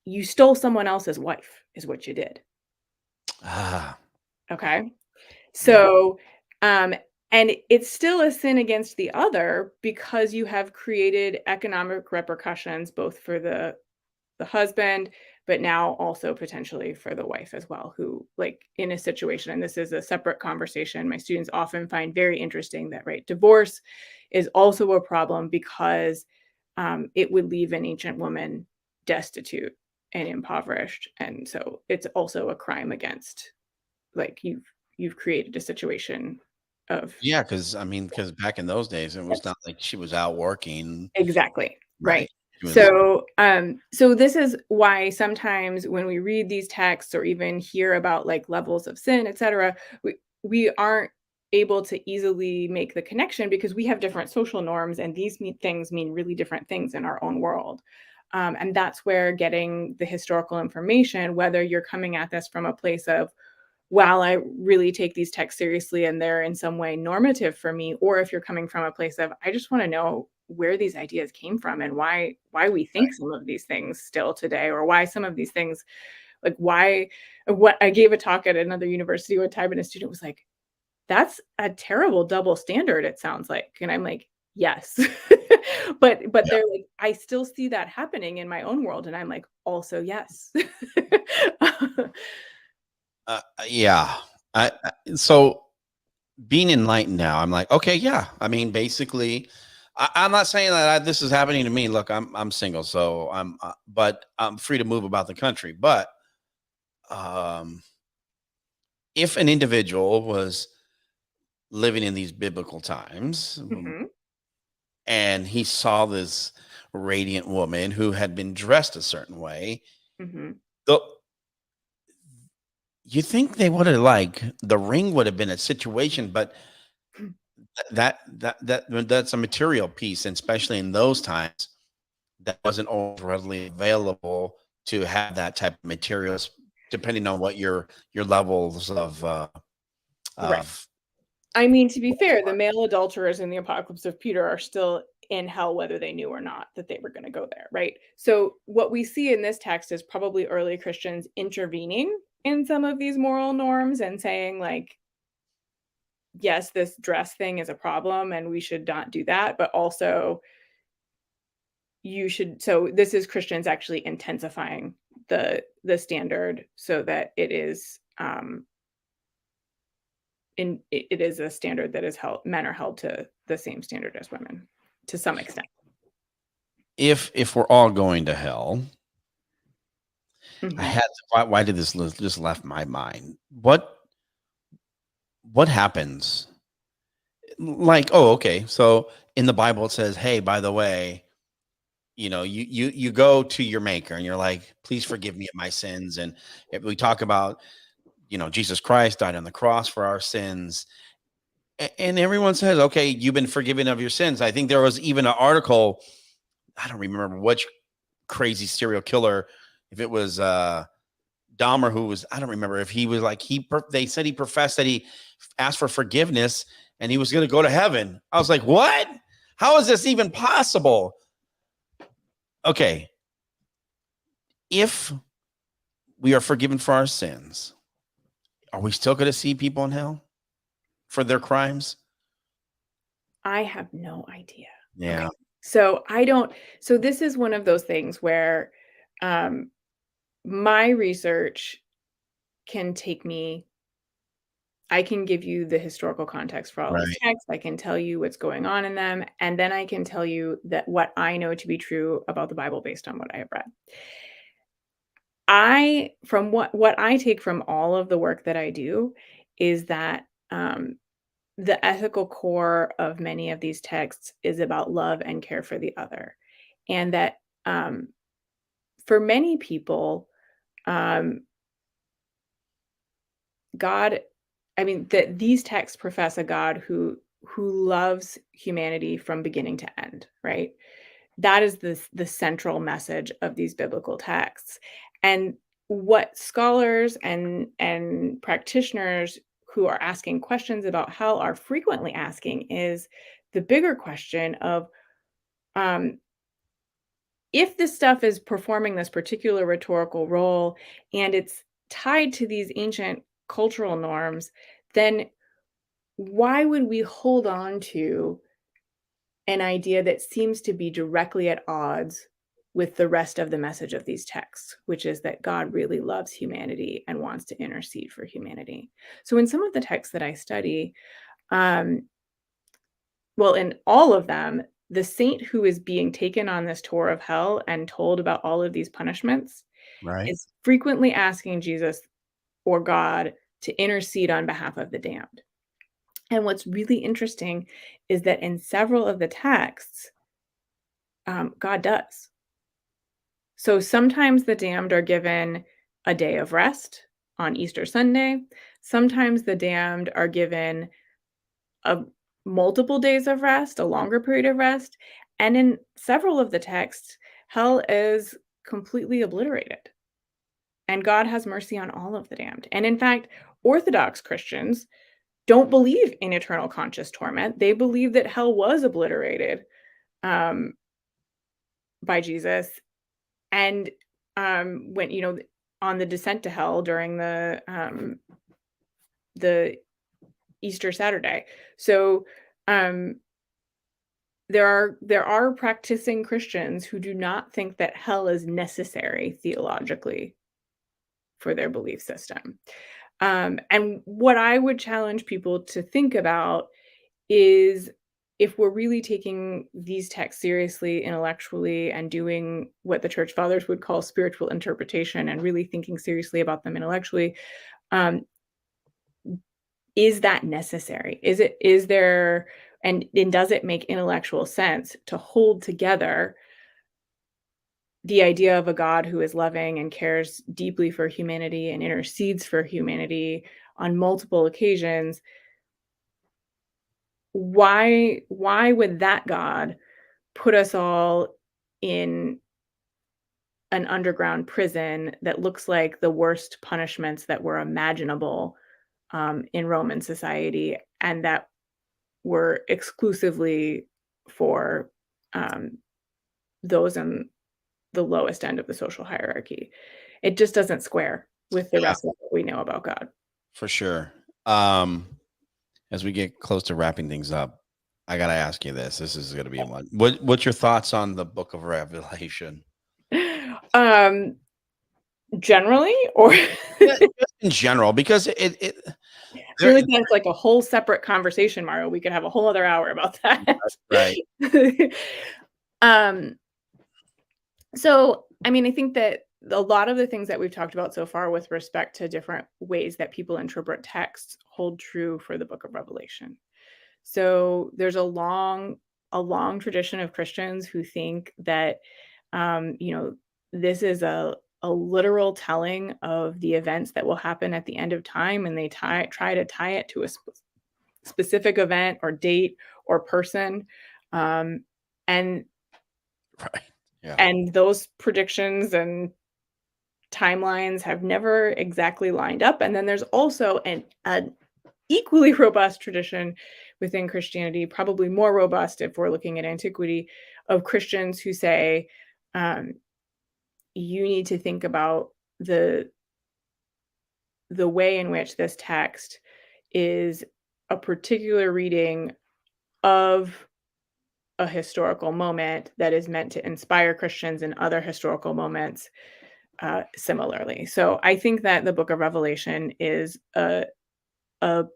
You stole someone else's wife, is what you did. Ah, Okay. yeah. So, and it's still a sin against the other because you have created economic repercussions both for the husband, but now also potentially for the wife as well, who like in a situation, and this is a separate conversation, my students often find very interesting that, right, divorce is also a problem because it would leave an ancient woman destitute and impoverished. And so it's also a crime against, like, you've created a situation of Yeah, because back in those days, it was not like she was out working, exactly, right? right. She was, So this is why sometimes when we read these texts or even hear about like levels of sin, etc., we aren't able to easily make the connection because we have different social norms and these things mean really different things in our own world. And that's where getting the historical information, whether you're coming at this from a place of, wow, I really take these texts seriously and they're in some way normative for me, or if you're coming from a place of, I just want to know where these ideas came from and why we think some of these things still today, or why some of these things, like why, what I gave a talk at another university one time and a student was like, that's a terrible double standard, it sounds like. And I'm like, yes. But yeah, they're like, I still see that happening in my own world. And I'm like, also yes. yeah. So being enlightened now, I'm like, okay, yeah. Basically, I'm not saying that this is happening to me. Look, I'm single, so but I'm free to move about the country. But um, if an individual was living in these biblical times, Mhm, and he saw this radiant woman who had been dressed a certain way, mhm. the you think they would have like the ring would have been a situation, but that's a material piece, and especially in those times, that wasn't always readily available to have that type of materials, depending on what your levels Right. of I mean, to be fair, the male adulterers in the Apocalypse of Peter are still in hell, whether they knew or not that they were going to go there, right? So, what we see in this text is probably early Christians intervening in some of these moral norms and saying, like, yes, this dress thing is a problem and we should not do that, but also you should. So, this is Christians actually intensifying the standard so that it is it is a standard that is held, men are held to the same standard as women to some extent. if we're all going to hell. I Mhm, had why did this just left my mind? What happens? Like, oh, okay. So in the Bible it says, "Hey, by the way, you go to your maker and you're like, please forgive me of my sins. And if we talk about, Jesus Christ died on the cross for our sins. And everyone says, okay, you've been forgiven of your sins. I think there was even an article, I don't remember which crazy serial killer, if it was Dahmer, who was, I don't remember if he was like, they said he professed that he asked for forgiveness and he was going to go to heaven. I was like, what? How is this even possible? Okay. If we are forgiven for our sins, are we still going to see people in hell for their crimes? I have no idea. Yeah. Okay. So this is one of those things where my research can take me, I can give you the historical context for all these Right. texts. I can tell you what's going on in them. And then I can tell you that what I know to be true about the Bible based on what I have read. From what I take from all of the work that I do is that the ethical core of many of these texts is about love and care for the other. And that for many people, um, God, that these texts profess a God who loves humanity from beginning to end, right? That is the central message of these biblical texts. And what scholars and practitioners who are asking questions about hell are frequently asking is the bigger question of um, if this stuff is performing this particular rhetorical role and it's tied to these ancient cultural norms, then why would we hold on to an idea that seems to be directly at odds with the rest of the message of these texts, which is that God really loves humanity and wants to intercede for humanity? So in some of the texts that I study, um, well, in all of them, the saint who is being taken on this tour of hell and told about all of these punishments Right. is frequently asking Jesus or God to intercede on behalf of the damned. And what's really interesting is that in several of the texts, God does. So sometimes the damned are given a day of rest on Easter Sunday. Sometimes the damned are given a multiple days of rest, a longer period of rest. And in several of the texts, hell is completely obliterated. And God has mercy on all of the damned. And in fact, Orthodox Christians don't believe in eternal conscious torment. They believe that hell was obliterated um, by Jesus. And when on the descent to hell during the Easter Saturday. So there are practicing Christians who do not think that hell is necessary theologically for their belief system. And what I would challenge people to think about is if we're really taking these texts seriously intellectually and doing what the church fathers would call spiritual interpretation and really thinking seriously about them intellectually, um, is that necessary? Is there, and does it make intellectual sense to hold together the idea of a God who is loving and cares deeply for humanity and intercedes for humanity on multiple occasions? Why would that God put us all in an underground prison that looks like the worst punishments that were imaginable in Roman society, and that were exclusively for those in the lowest end of the social hierarchy? It just doesn't square with the Yeah, rest of what we know about God. for sure. As we get close to wrapping things up, I got to ask you this. This is going to be one. What's your thoughts on the book of Revelation? Um, Generally, or Just in general, because it I feel there like that's like a whole separate conversation, Mario. We could have a whole other hour about that. right. Um, so, I think that a lot of the things that we've talked about so far with respect to different ways that people interpret texts hold true for the book of Revelation. So there's a long tradition of Christians who think that This is a literal telling of the events that will happen at the end of time, and they try to tie it to a specific event or date or person. And Right. Yeah. and those predictions and timelines have never exactly lined up. And then there's also an equally robust tradition within Christianity, probably more robust if we're looking at antiquity, of Christians who say, you need to think about the way in which this text is a particular reading of a historical moment that is meant to inspire Christians in other historical moments similarly. So I think that the book of Revelation is a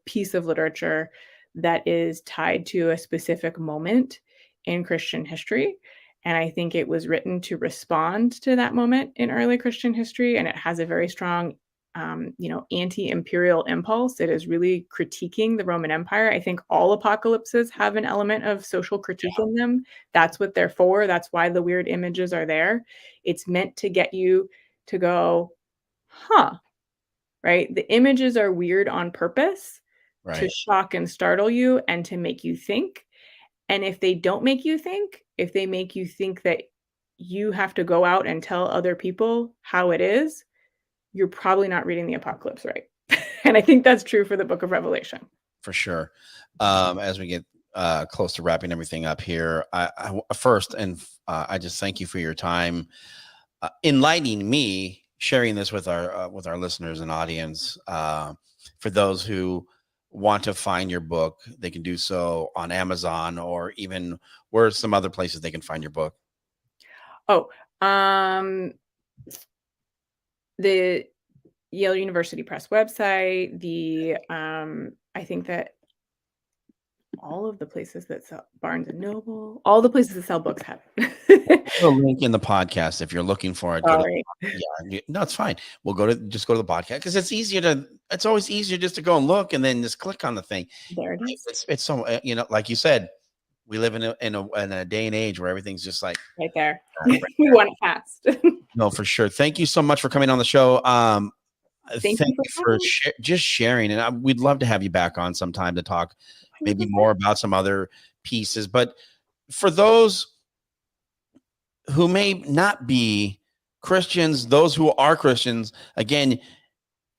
piece of literature that is tied to a specific moment in Christian history. And I think it was written to respond to that moment in early Christian history. And it has a very strong, anti-imperial impulse. It is really critiquing the Roman Empire. I think all apocalypses have an element of social critique in them. That's what they're for. That's why the weird images are there. It's meant to get you to go, huh, right? The images are weird on purpose to Right. shock and startle you and to make you think. And if they don't make you think, if they make you think that you have to go out and tell other people how it is, you're probably not reading the apocalypse right. And I think that's true for the book of Revelation. For sure. As we get close to wrapping everything up here, I just thank you for your time, enlightening me, sharing this with our listeners and audience. For those who want to find your book, they can do so on Amazon, or even where are some other places they can find your book? Oh, the Yale University Press website, I think that all of the places that sell Barnes and Noble, all the places that sell books have it. A link in the podcast if you're looking for it. Sorry. No, it's fine. We'll go to the podcast because it's always easier just to go and look and then just click on the thing. There it is. It's so like you said, we live in a day and age where everything's just like Right there. right We want it fast. No, for sure. Thank you so much for coming on the show. Thank Thank you you for just sharing, and we'd love to have you back on sometime to talk maybe more about some other pieces. But for those who may not be Christians, those who are Christians, again,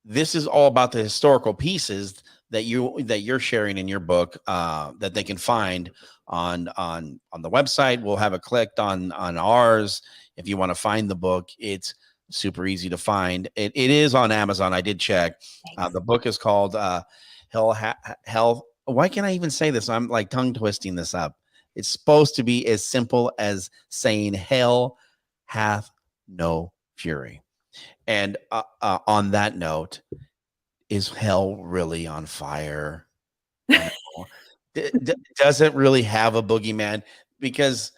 this is all about the historical pieces that you're sharing in your book that they can find on the website. We'll have it clicked on ours. If you want to find the book, it's super easy to find. It is on Amazon. I did check. The book is called Hell. Why can't I even say this? I'm like tongue twisting this up. It's supposed to be as simple as saying hell hath no fury. And on that note, is hell really on fire? Does it really have a boogeyman? Because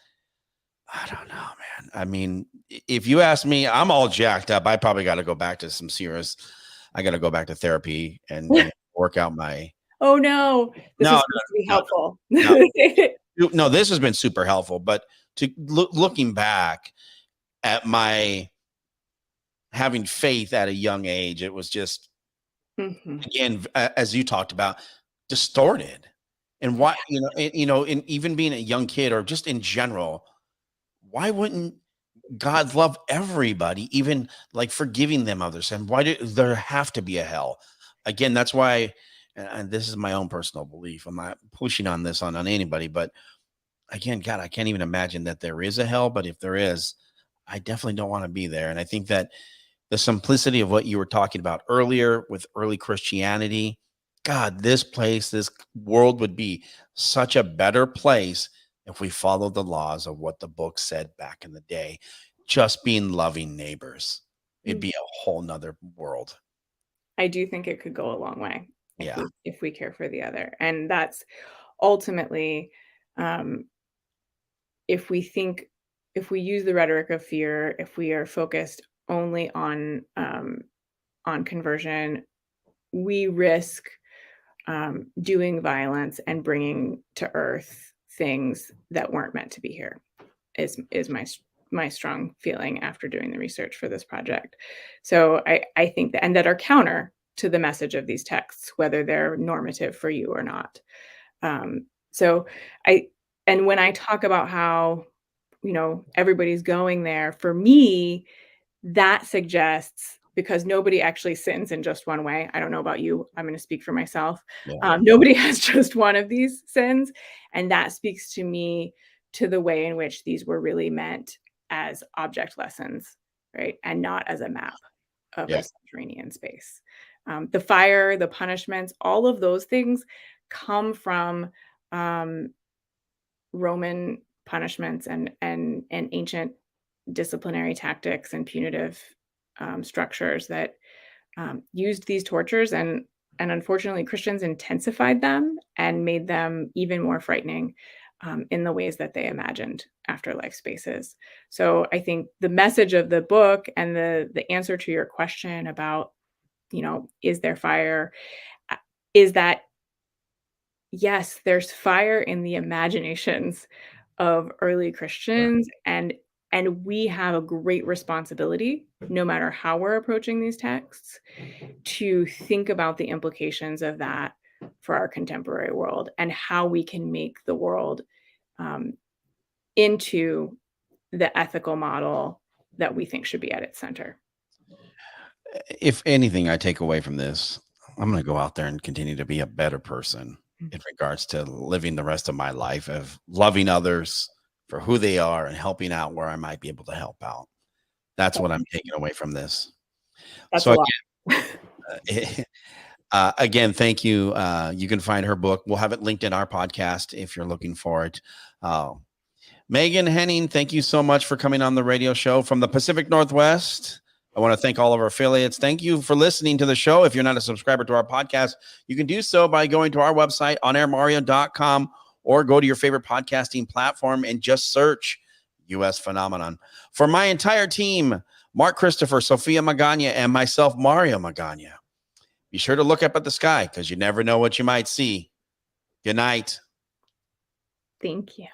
I don't know, man. I mean, if you ask me, I'm all jacked up. I probably got to go back to some serious. I got to go back to therapy and work out my. Oh no, this is supposed to be helpful. No, this has been super helpful. But looking back at my having faith at a young age, it was just again, as you talked about, distorted. And why, and even being a young kid or just in general, why wouldn't God love everybody, even like forgiving them of their sin? Why did there have to be a hell? Again, that's why, and this is my own personal belief. I'm not pushing on this on anybody, but again, God, I can't even imagine that there is a hell. But if there is, I definitely don't want to be there. And I think that the simplicity of what you were talking about earlier with early Christianity, God, this world would be such a better place if we followed the laws of what the book said back in the day, just being loving neighbors. It'd be a whole nother world. I do think it could go a long way if we care for the other. And that's ultimately, if we use the rhetoric of fear, if we are focused only on conversion, we risk doing violence and bringing to earth things that weren't meant to be here. Is my strong feeling after doing the research for this project. So I think that, and that are counter to the message of these texts, whether they're normative for you or not. So I, and when I talk about how, everybody's going there, for me, that suggests, because nobody actually sins in just one way. I don't know about you. I'm going to speak for myself. Yeah. Nobody has just one of these sins. And that speaks to me to the way in which these were really meant as object lessons, right? And not as a map of Yeah. a subterranean space. The fire, the punishments, all of those things come from Roman punishments and ancient disciplinary tactics and punitive structures that used these tortures, and unfortunately Christians intensified them and made them even more frightening in the ways that they imagined afterlife spaces. So I think the message of the book and the answer to your question about, is there fire, uh, is that yes, there's fire in the imaginations of early Christians, and we have a great responsibility, no matter how we're approaching these texts, to think about the implications of that for our contemporary world and how we can make the world into the ethical model that we think should be at its center. If anything I take away from this, I'm going to go out there and continue to be a better person in regards to living the rest of my life of loving others for who they are and helping out where I might be able to help out. That's what I'm taking away from this. That's So a lot. again, thank you. You can find her book. We'll have it linked in our podcast if you're looking for it. Meghan, Henning, thank you so much for coming on the radio show from the Pacific Northwest. I want to thank all of our affiliates. Thank you for listening to the show. If you're not a subscriber to our podcast, you can do so by going to our website, onairmario.com, or go to your favorite podcasting platform and just search U.S. Phenomenon. For my entire team, Mark Christopher, Sophia Magana, and myself, Mario Magana, be sure to look up at the sky because you never know what you might see. Good night. Thank you.